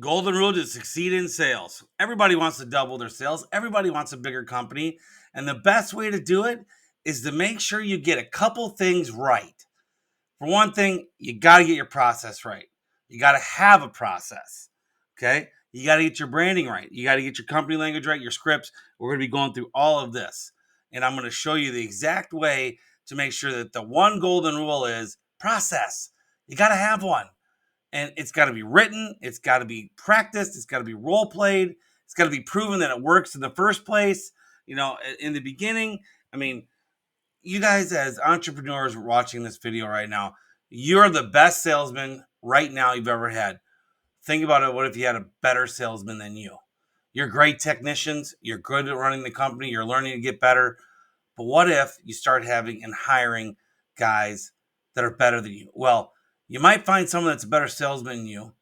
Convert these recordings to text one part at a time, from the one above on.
Golden rule to succeed in sales. Everybody wants to double their sales. Everybody wants a bigger company. And the best way to do it is to make sure you get a couple things right. For one thing, you got to get your process right. You got to have a process. Okay. You got to get your branding right. You got to get your company language right, your scripts. We're going to be going through all of this. And I'm going to show you the exact way to make sure that the one golden rule is process. You got to have one. And it's got to be written, it's got to be practiced, it's got to be role played, it's got to be proven that it works in the first place. In the beginning, I mean, you guys as entrepreneurs watching this video right now, you're the best salesman right now you've ever had. Think about it. What if you had a better salesman than you? You're great technicians, you're good at running the company, you're learning to get better. But what if you start having and hiring guys that are better than you? Well, you might find someone that's a better salesman than you,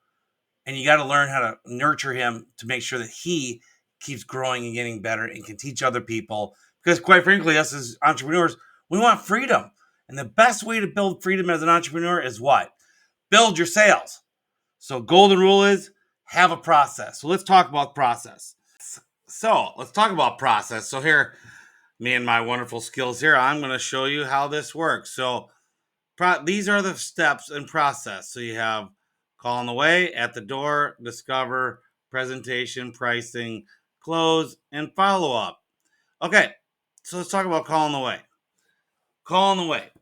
and you got to learn how to nurture him to make sure that he keeps growing and getting better and can teach other people. Because quite frankly, us as entrepreneurs, we want freedom. And the best way to build freedom as an entrepreneur is what? Build your sales. So golden rule is have a process. So let's talk about process. So let's talk about process. So here, me and my wonderful skills here, I'm going to show you how this works. So these are the steps in process. So you have call on the way, at the door, discover, presentation, pricing, close, and follow up. Okay, so let's talk about call on the way. Call on the way.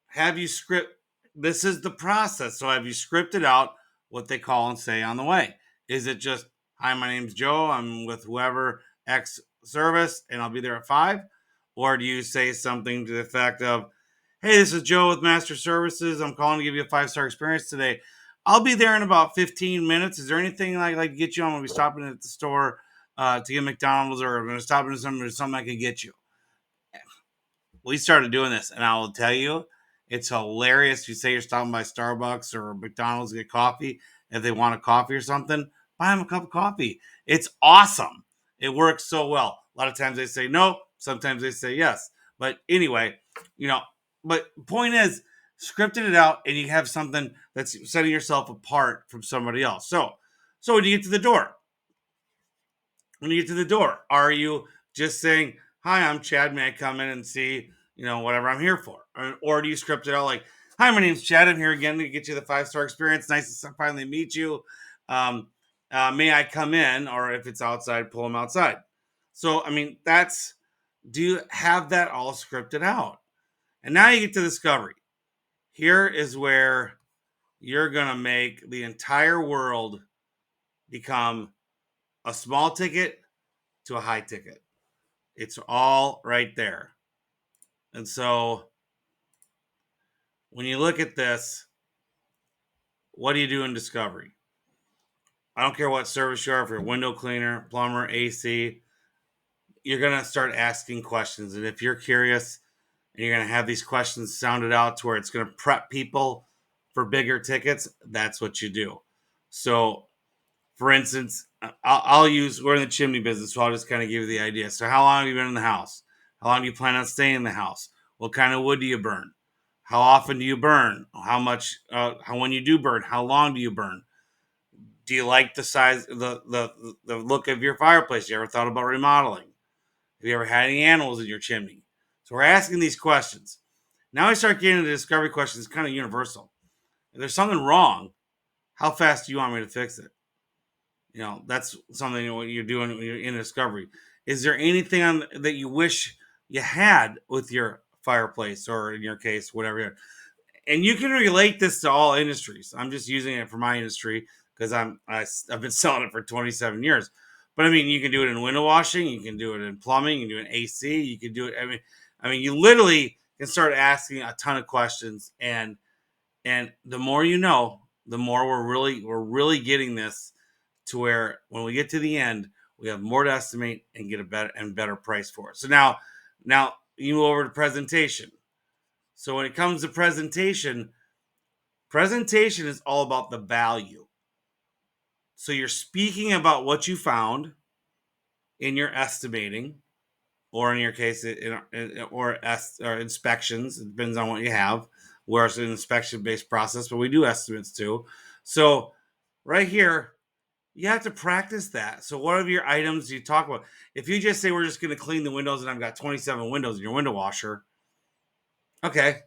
Have you script? This is the process. So have you scripted out what they call and say on the way? Is it just, hi, my name's Joe. I'm with whoever X service, and I'll be there at 5? Or do you say something to the effect of, hey, this is Joe with Master Services. I'm calling to give you a 5-star experience today. I'll be there in about 15 minutes. Is there anything I'd like to get you on? We'll be stopping at the store to get McDonald's, or I'm going to stop into something I can get you. We started doing this, and I will tell you, it's hilarious. You say you're stopping by Starbucks or McDonald's to get coffee. If they want a coffee or something, buy them a cup of coffee. It's awesome. It works so well. A lot of times they say no. Sometimes they say yes. But anyway, but point is, scripted it out, and you have something that's setting yourself apart from somebody else. So when you get to the door, are you just saying, hi, I'm Chad, may I come in and see, whatever I'm here for? Or do you script it out like, hi, my name's Chad, I'm here again to get you the 5-star experience. Nice to finally meet you. May I come in? Or if it's outside, pull them outside. So, I mean, do you have that all scripted out? And now you get to discovery. Here is where you're going to make the entire world become a small ticket to a high ticket. It's all right there. And so when you look at this, what do you do in discovery? I don't care what service you are, if you're a window cleaner, plumber, AC, you're going to start asking questions. And if you're curious and you're going to have these questions sounded out to where it's going to prep people for bigger tickets, that's what you do. So, for instance, we're in the chimney business, so I'll just kind of give you the idea. So how long have you been in the house? How long do you plan on staying in the house? What kind of wood do you burn? How often do you burn? How much, when you do burn, how long do you burn? Do you like the size, the look of your fireplace? You ever thought about remodeling? Have you ever had any animals in your chimney? So we're asking these questions. Now we start getting into discovery questions, kind of universal. If there's something wrong, how fast do you want me to fix it? That's something you're doing when you're in discovery. Is there anything that you wish you had with your fireplace, or in your case, whatever? And you can relate this to all industries. I'm just using it for my industry because I've been selling it for 27 years. But I mean, you can do it in window washing, you can do it in plumbing, you can do it in AC, you can do it. I mean, you literally can start asking a ton of questions, and the more you know, the more we're really getting this to where when we get to the end, we have more to estimate and get a better price for it. So now you move over to presentation. So when it comes to presentation is all about the value. So you're speaking about what you found in your estimating, or in your case, or inspections. It depends on what you have. Where it's an inspection-based process, but we do estimates too. So right here, You have to practice that. So what are your items you talk about? If you just say we're just going to clean the windows and I've got 27 windows in your window washer, okay,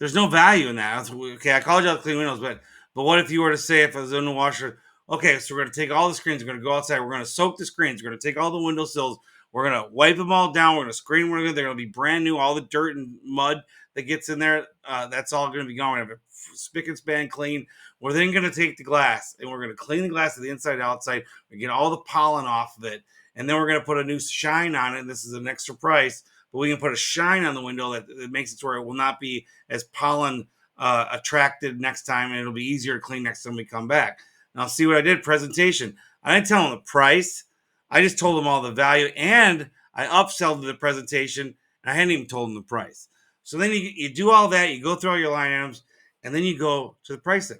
there's no value in that. Okay, I called you out to clean windows, but what if you were to say if I was in the washer, okay, so we're gonna take all the screens, we're gonna go outside, we're gonna soak the screens, we're gonna take all the windowsills, we're gonna wipe them all down, we're gonna screen them, they're gonna be brand new, all the dirt and mud that gets in there, that's all gonna be gone. We're gonna have it spick and span clean. We're then gonna take the glass and we're gonna clean the glass to the inside and outside, we get all the pollen off of it, and then we're gonna put a new shine on it, and this is an extra price, but we can put a shine on the window that makes it to where it will not be as pollen attracted next time, and it'll be easier to clean next time we come back. Now, see what I did? Presentation. I didn't tell them the price. I just told them all the value, and I upselled the presentation, and I hadn't even told them the price. So then you do all that, you go through all your line items, and then you go to the pricing.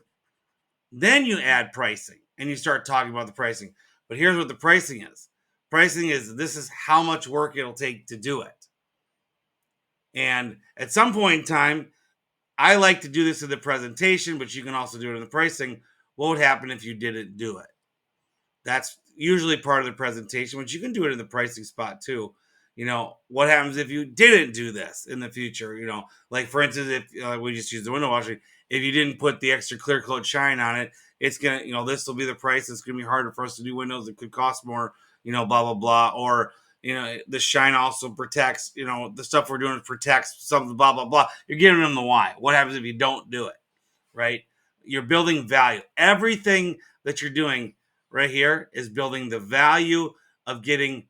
Then you add pricing, and you start talking about the pricing. But here's what the pricing is. Pricing is this is how much work it'll take to do it. And at some point in time, I like to do this in the presentation, but you can also do it in the pricing. What would happen if you didn't do it? That's usually part of the presentation, but you can do it in the pricing spot too. What happens if you didn't do this in the future? Like for instance, if we just use the window washer, if you didn't put the extra clear coat shine on it, it's gonna, this will be the price. It's gonna be harder for us to do windows. It could cost more, blah blah blah. Or the shine also protects. The stuff we're doing protects something. Blah blah blah. You're giving them the why. What happens if you don't do it? Right? You're building value. Everything that you're doing right here is building the value of getting,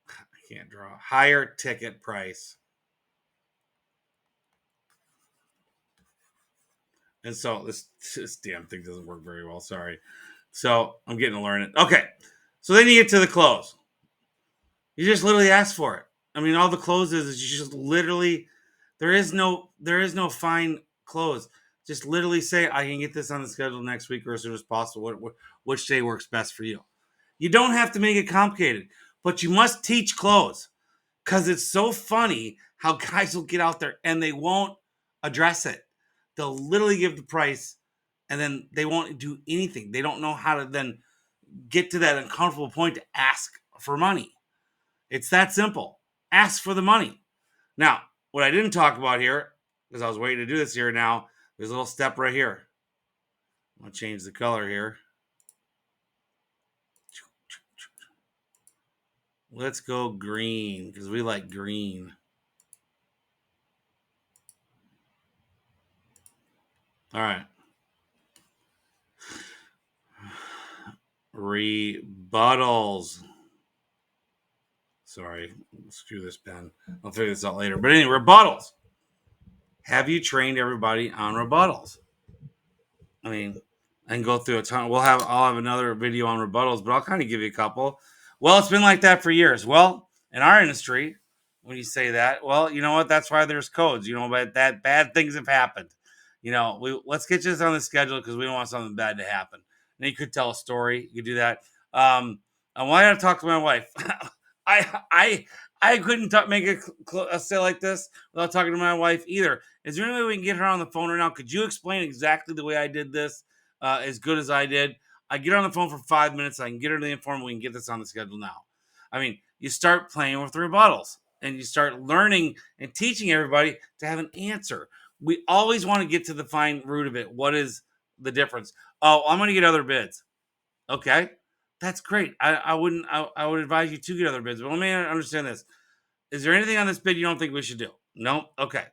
I can't draw, higher ticket price. And so this damn thing doesn't work very well. Sorry. So I'm getting to learn it. Okay. So then you get to the close. You just literally ask for it. I mean, all the closes is you just literally, there is no fine close. Just literally say, I can get this on the schedule next week or as soon as possible. Which day works best for you? You don't have to make it complicated, but you must teach close, because it's so funny how guys will get out there and they won't address it. They'll literally give the price and then they won't do anything. They don't know how to then get to that uncomfortable point to ask for money. It's that simple. Ask for the money. Now, what I didn't talk about here, because I was waiting to do this here now, there's a little step right here. I'm going to change the color here. Let's go green, because we like green. All right. Rebuttals. Sorry, screw this pen. I'll figure this out later. But anyway, rebuttals. Have you trained everybody on rebuttals? I mean, I can go through a ton. I'll have another video on rebuttals, but I'll kind of give you a couple. Well, it's been like that for years. Well, in our industry, when you say that, well, you know what? That's why there's codes. But that bad things have happened. Let's get this on the schedule because we don't want something bad to happen. And you could tell a story. You could do that. I wanted to talk to my wife. I couldn't make a sale like this without talking to my wife either. Is there any way we can get her on the phone right now? Could you explain exactly the way I did this as good as I did? I get her on the phone for 5 minutes. I can get her to the inform. We can get this on the schedule now. I mean, you start playing with the rebuttals and you start learning and teaching everybody to have an answer. We always want to get to the fine root of it. What is the difference? Oh, I'm going to get other bids. Okay. That's great. I would advise you to get other bids, but let me understand this. Is there anything on this bid you don't think we should do? No? Okay.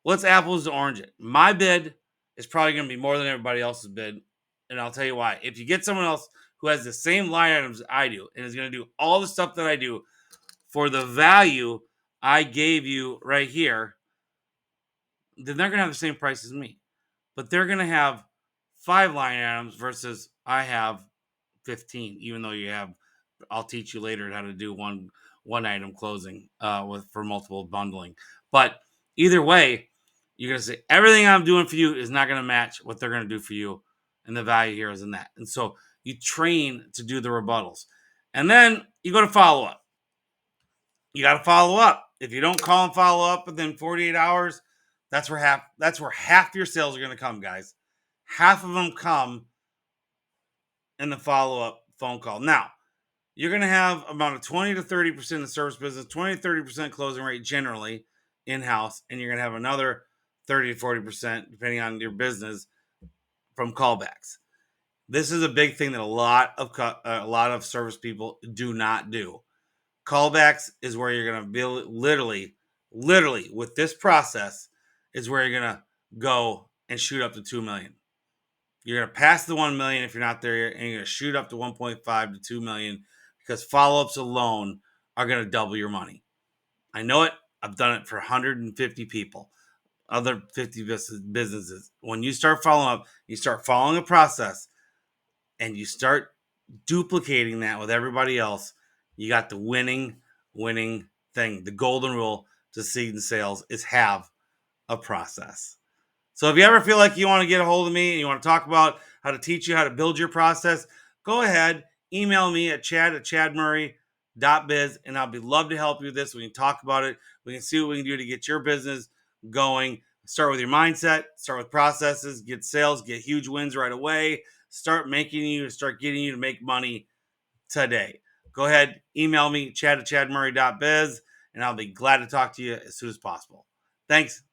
Let's apples to orange it. My bid is probably going to be more than everybody else's bid, and I'll tell you why. If you get someone else who has the same line items I do and is going to do all the stuff that I do for the value I gave you right here, then they're going to have the same price as me. But they're going to have 5 line items versus I have 15, even though I'll teach you later how to do one item closing for multiple bundling. But either way, you're going to say everything I'm doing for you is not going to match what they're going to do for you. And the value here is in that. And so you train to do the rebuttals. And then you go to follow up. You got to follow up. If you don't call and follow up within 48 hours, that's where half your sales are going to come, guys. Half of them come and the follow-up phone call. Now, you're going to have about a 20 to 30% of service business, 20 to 30% closing rate generally in-house, and you're going to have another 30 to 40%, depending on your business, from callbacks. This is a big thing that a lot of service people do not do. Callbacks is where you're going to be literally with this process is where you're going to go and shoot up to 2 million. You're going to pass the 1 million if you're not there, and you're going to shoot up to 1.5 to 2 million because follow-ups alone are going to double your money. I know it. I've done it for 150 people, other 50 businesses. When you start following up, you start following a process, and you start duplicating that with everybody else, you got the winning thing. The golden rule to seed and sales is have a process. So if you ever feel like you want to get a hold of me and you want to talk about how to teach you how to build your process, go ahead, email me at chad@chadmurray.biz, and I'll be love to help you with this. We can talk about it. We can see what we can do to get your business going. Start with your mindset, start with processes, get sales, get huge wins right away, start getting you to make money today. Go ahead, email me, chad@chadmurray.biz, and I'll be glad to talk to you as soon as possible. Thanks.